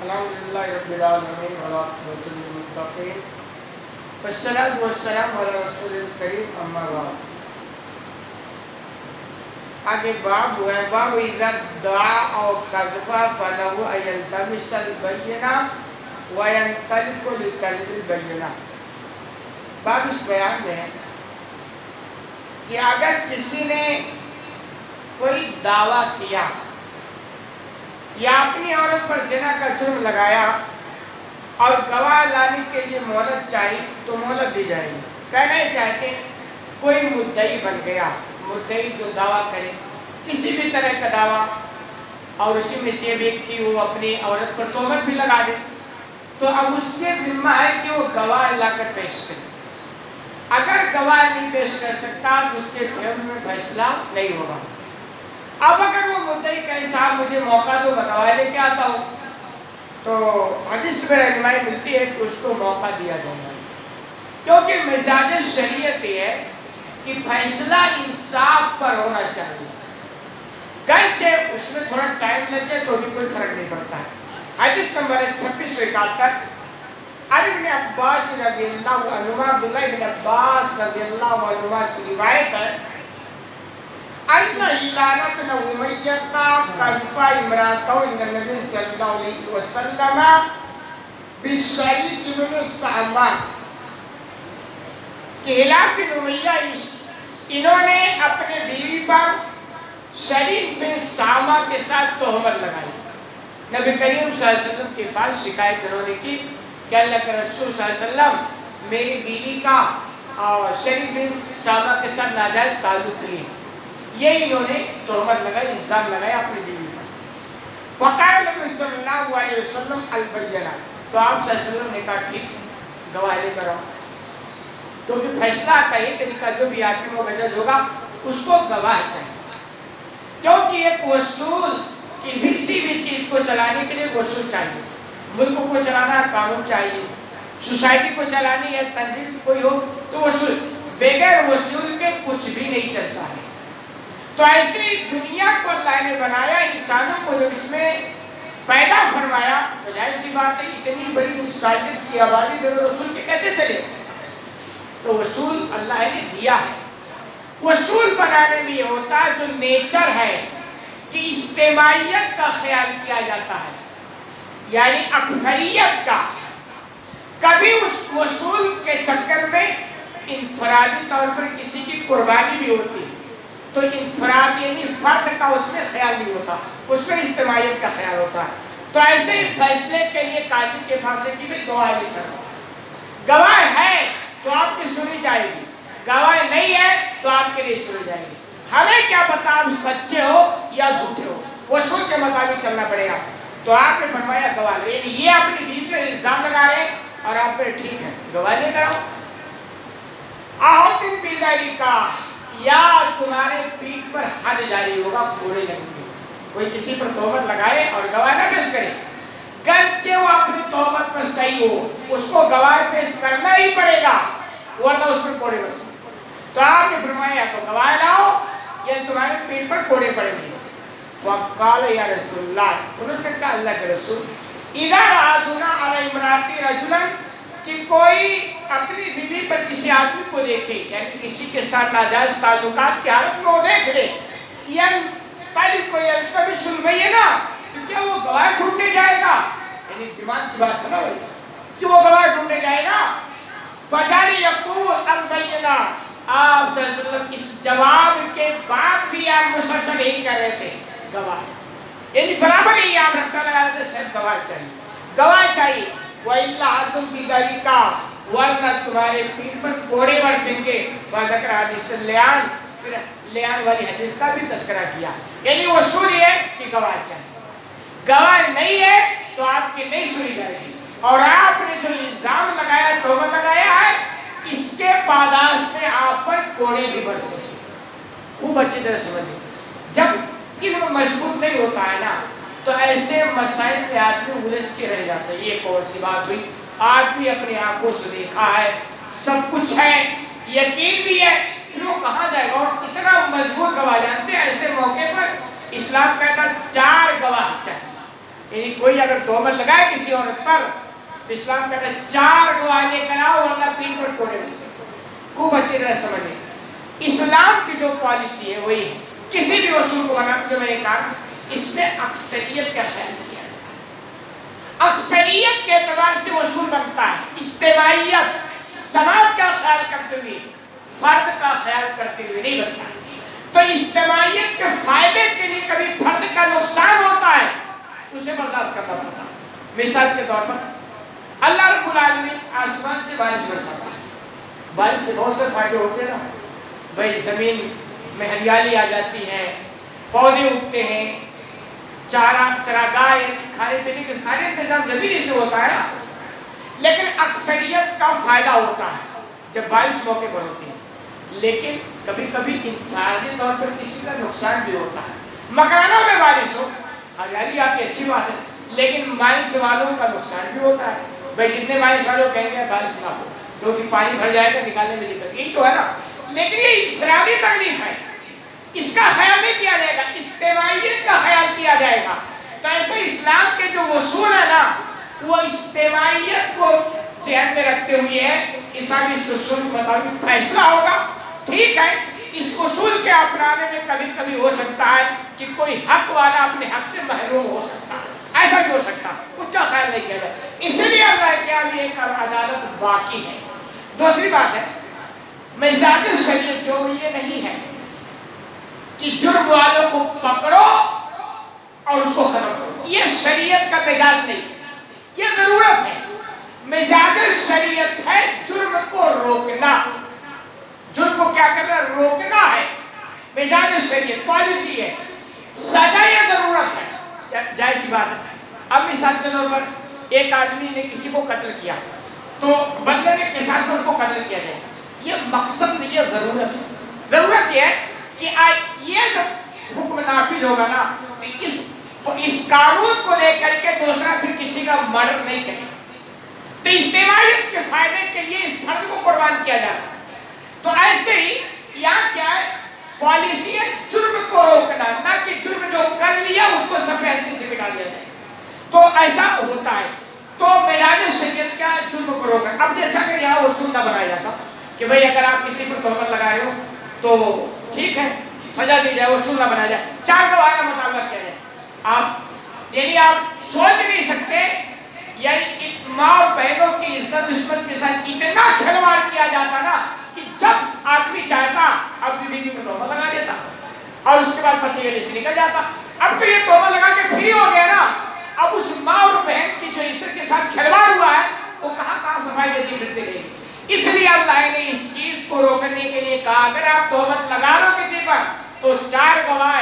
الحمدللہ رب العالمین والعاقبۃ للمتقین والصلاۃ والسلام علی رسول الکریم اما بعد. آگے باب ہے باب اذا دعا او کذب فلہ ان یلتمس البینہ وینطلق لطلب البینہ. باب اس بیان میں ہے کہ اگر کسی نے کوئی دعویٰ کیا یا اپنی عورت پر زنا کا جرم لگایا اور گواہ لانے کے لیے مہلت چاہی تو مہلت دی جائے گی. کہنا یہ چاہتے کوئی مدعی بن گیا، مدعی جو دعویٰ کرے کسی بھی طرح کا دعویٰ، اور اسی میں سے بھی کہ وہ اپنی عورت پر تہمت بھی لگا دے، تو اب اس کے ذمہ ہے کہ وہ گواہ لا کر پیش کرے. اگر گواہ نہیں پیش کر سکتا تو اس کے فیصلے میں فیصلہ نہیں ہوگا. اب اگر وہ مدعی کہے صاحب مجھے موقع دو میں گواہ لے کے آتا ہوں، تو حدیث میں رہنمائی ملتی ہے کہ اس کو موقع دیا جائے گا، کیونکہ مزاج شریعت یہ ہے کہ فیصلہ انصاف پر ہونا چاہیے. گرچہ اس میں تھوڑا ٹائم لگ جائے تو بھی کوئی فرق نہیں پڑتا ہے. حدیث نمبر 2671 علی بن عباس رضی اللہ عنہما، عبداللہ بن عباس رضی اللہ عنہما سے روایت ہے ان ہلال بن امیہ قذف امرأته ان النبی صلی اللہ علیہ وسلم بشریک بن سعمہ، کہ ہلال بن امیہ انہوں نے اپنے بیوی پر شریک بن سعمہ کے ساتھ تہمت لگائی. نبی کریم صلی اللہ علیہ وسلم کے پاس شکایت انہوں نے کی کہ اللہ کے رسول صلی اللہ علیہ وسلم میری بیوی کا شریک بن سعمہ کے ساتھ ناجائز تعلق لیے. یہ انہوں نے تہمت لگائی، الزام لگایا اپنی بیوی پر. فقال نبی صلی اللہ علیہ وسلم البینہ، تو آپ صلی اللہ علیہ وسلم نے کہا ٹھیک ہے گواہ لے کر آؤ. کیونکہ فیصلہ کا یہ طریقہ جو بھی حاکم و جج ہوگا اس کو گواہ چاہیے، کیونکہ ایک وصول کی کسی بھی چیز کو چلانے کے لیے وصول چاہیے. ملک کو چلانا قانون چاہیے، سوسائٹی کو چلانی ہے تنظیم کوئی ہو تو وصول، بغیر وصول کے کچھ بھی نہیں چلتا ہے. تو ایسی دنیا کو اللہ نے بنایا، انسانوں کو جب اس میں پیدا فرمایا تو ظاہر سی بات ہے اتنی بڑی انسانیت کی آبادی بغیر وصول کے کیسے چلے. تو وصول اللہ نے دیا ہے. وصول بنانے میں یہ ہوتا ہے جو نیچر ہے کہ اجتماعیت کا خیال کیا جاتا ہے، یعنی اکثریت کا. کبھی اس وصول کے چکر میں انفرادی طور پر کسی کی قربانی بھی ہوتی ہے، تو انفراد یعنی فرد کا اس میں خیال نہیں ہوتا، اس میں اجتماعیت کا خیال ہوتا ہے. تو ایسے ہی فیصلے کے لیے قاضی کے پاس ہے کہ بھئی گواہ نہیں کرنا. گواہ ہے تو آپ کی سنی جائے گی، گواہ نہیں ہے تو آپ کے لیے سنی جائے گی. ہمیں کیا پتا آپ سچے ہو یا جھوٹے ہو، وصول کے مطابق چلنا پڑے گا. تو آپ نے فرمایا گواہ لے، یعنی یہ اپنی بیوی پہ الزام لگا رہے ہیں اور آپ پہ ٹھیک ہے گواہ لے کر آؤ. آؤ تم پیدائی کا، یا تمہارے پیٹ پر حد جاری ہوگا پورے لگیں گے. کوئی کسی پر تہمت لگائے اور گواہ نہ پیش کرے، گرچہ وہ اپنی تہمت پر صحیح ہو، اس کو گواہ پیش کرنا ہی پڑے گا ورنہ اس پر کوڑے برسیں. تو آپ نے فرمایا تو گواہ لاؤ یا تمہارے پیٹ پر کوڑے پڑیں گے. فقال یا رسول اللہ، انہوں نے کہا اللہ کے رسول اذا رأینا علی امرأة رجلا، کہ کوئی اپنی بیوی پر کسی آدمی کو دیکھے، یعنی کسی کے ساتھ ناجائز تعلقات کی حالت میں وہ دیکھ لے، ينطلق يلتمس البینہ، کیا وہ گواہ ڈھونڈنے جائے گا؟ یعنی دماغ کی بات ہے نا بھائی کہ وہ گواہ ڈھونڈنے جائے گا. فجعل یقول البینہ، آپ صلی اللہ علیہ وسلم اس جواب کے بعد بھی آپ مسلسل نہیں کر رہے تھے گواہ، یعنی برابر ہی آپ رکھتا لگا رہے تھے صرف گواہ چاہیے، گواہ چاہیے. وَإِلَّا عَدُمْ بِذَلِكَ، ورنہ تمہارے پیٹ پر کوڑے برسیں گے. فَذَكَرَ حدیث اللیان، پھر لیان والی حدیث کا بھی تذکرہ کیا. یعنی وصول یہ ہے کہ گواہ چاہیے، گواہ نہیں ہے تو آپ کی نہیں سنی جائے گی. اور آپ نے جو الزام لگایا، تہمت لگایا ہے، اس کے پاداش میں آپ پر کوڑے بھی برسیں گے. خوب اچھی طرح سمجھیں. جب علم مضبوط نہیں ہوتا ہے نا تو ایسے مسائل میں آدمی الجھ کے رہ جاتا ہے. یہ کون سی بات ہوئی؟ آدمی اپنی آنکھوں سے دیکھا ہے، سب کچھ ہے، یقین بھی ہے، پھر وہ کہاں جائے گا؟ اور اتنا مضبوط گواہ جانتے ہیں ایسے موقع پر اسلام کہتا 4 گواہ چاہیے. یعنی کوئی اگر تہمت لگائے کسی عورت پر تو اسلام کہتا ہے 4 گواہ لے کر آؤ ورنہ پین پر کوڑے مل سکتے. خوب اچھی طرح سمجھیں. اسلام کی جو پالیسی ہے وہی ہے کسی بھی اصول کو بنانا جو میں نے کہا اس میں اکثریت کا خیال کیا جاتا ہے. اکثریت کے اعتبار سے اصول بنتا ہے. اجتماعیت سماج کا خیال کرتے ہوئے فرد کا خیال کرتے ہوئے نہیں بنتا ہے. تو اجتماعیت کے فائدے کے لیے کبھی فرد کا نقصان ہوتا ہے اسے برداشت کرنا پڑتا ہے. مثال کے طور پر اللہ رب العالمین آسمان سے بارش برساتا ہے. بارش سے بہت سے فائدے ہوتے ہیں نا بھائی. زمین میں ہریالی آ جاتی ہے, پودے اگتے ہیں, چراگاہ کھانے پینے کے سارے انتظام زمین سے ہوتا ہے نا. لیکن اکثریت کا فائدہ ہوتا ہے جب بارش موقع پر ہوتی ہے. لیکن کبھی کبھی انسانی طور پر کسی کا نقصان بھی ہوتا ہے. مکانوں میں بارش ہو ہریالی آپ کی اچھی بات ہے لیکن مائنس والوں کا نقصان بھی ہوتا ہے. بھائی جتنے مائنس والوں کہیں گے بارش نہ ہو کیونکہ پانی بھر جائے گا نکالنے میں دقت, یہی تو ہے نا. لیکن یہ انفرادی تکلیف ہے, اس کا خیال نہیں کیا جائے گا, اجتماعیت کا خیال کیا جائے گا. تو ایسے اسلام کے جو اصول ہے نا وہ اجتماعیت کو ذہن میں رکھتے ہوئے ہے کہ صاحب اس اصول کے مطابق فیصلہ ہوگا. ٹھیک ہے, اس اصول کے اپنانے میں کبھی کبھی ہو سکتا ہے کہ کوئی حق والا اپنے حق سے محروم ہو سکتا ہے, ایسا بھی ہو سکتا, اس کا خیال نہیں کیا جائے. اس لیے اللہ کیا بھی ایک عدالت باقی ہے. دوسری بات ہے مزاج شریعت جو یہ نہیں ہے کہ جرم والوں کو پکڑو اور اس کو ختم کرو. یہ شریعت کا مزاج نہیں, یہ ضرورت ہے. مزاج شریعت ہے جرم کو روکنا. جرم کو کیا کرنا, روکنا ہے. مزاج شریعت پالیسی ہے. سزا یہ ضرورت ہے, جائز سی بات ہے. اب مثال کے طور پر ایک آدمی نے کسی کو قتل کیا تو بدلے میں قصاص میں اس کو قتل کیا جائے. یہ مقصد نہیں, یہ ضرورت ہے. ضرورت یہ ہے کہ یہ جب حکم نافذ ہوگا نا تو اس قانون کو لے کر کے دوسرا پھر کسی کا مرڈر نہیں کرے. تو اجتماعیت کے فائدے کے لیے اس فرد کو قربان کیا جا رہا ہے. تو ایسے ہی یہاں کیا ہے پالیسی ہے جرم کو روکنا, نہ کہ جرم جو کر لیا اس کو سفید سے مٹا دیا جائے. تو ایسا ہوتا ہے. تو مزاج شریعت کیا ہے, جرم کو روکنا. اب جیسا کہ یہاں اصول نہ بنایا جاتا کہ بھئی اگر آپ کسی پر تہمت لگا رہے ہو تو ٹھیک ہے سزا دی جائے, اصول نہ بنایا جائے, 4 گواہ کا مطالبہ کیا جائے. آپ یعنی آپ سوچ نہیں سکتے یعنی ماں اور بہنوں کی عزت دشمن کے ساتھ اتنا کھلواڑ کیا جاتا نا کہ جب آدمی چاہتا اپنی بیوی پر تہمت لگا دیتا اور اس کے بعد پتی گلی سے نکل جاتا. اب تو یہ تہمت لگا کے فری ہو گیا نا. اب اس ماں اور بہن کی جو عزت کے ساتھ کھلواڑ ہوا ہے وہ کہاں صفائی دیتی پھرتے رہے. اس لیے اللہ نے اس چیز کو روکنے کے لیے کہا اگر آپ تہمت لگا لو کسی پر تو 4 گواہ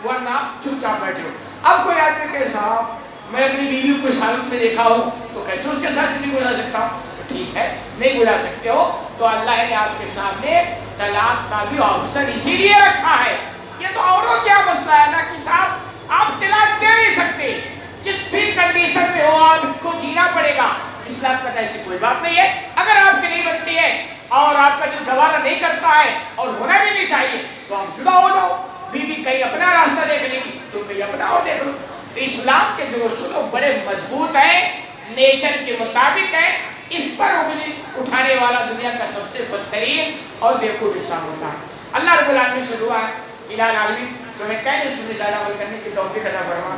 ورنہ آپ چپ چاپ بیٹھے ہو. اب کوئی آدمی کہے صاحب میں اپنی بیوی کو اس حالت میں دیکھا ہوں تو کیسے اس کے ساتھ نہیں گزار سکتا ہوں. ٹھیک ہے نہیں گزار سکتے ہو تو اللہ نے آپ کے سامنے طلاق کا بھی آپشن اسی لیے رکھا ہے. یہ تو اوروں کیا مسئلہ ہے نا کہ صاحب آپ طلاق دے نہیں سکتے, جس بھی کنڈیشن میں ہو آپ کو جینا پڑے گا. اسلام کا ایسی کوئی بات نہیں ہے. اگر آپ کی نہیں بنتی ہے اور آپ کا دل گوارا نہیں کرتا ہے اور ہونا بھی نہیں چاہیے تو آپ جدا ہو جاؤ. بیوی کہیں اپنا راستہ دیکھ لے گی تو کہیں اپنا اور دیکھ لو. تو اسلام کے جو اصول بڑے مضبوط ہیں, نیچر کے مطابق ہے. اس پر انگلی اٹھانے والا دنیا کا سب سے بدترین اور بیوقوف انسان ہوتا ہے. اللہ رب العالمین سے دعا ہے الہ العالمین تمہیں کہنے سننے زیادہ عمل کرنے کی توفیق عطا فرما.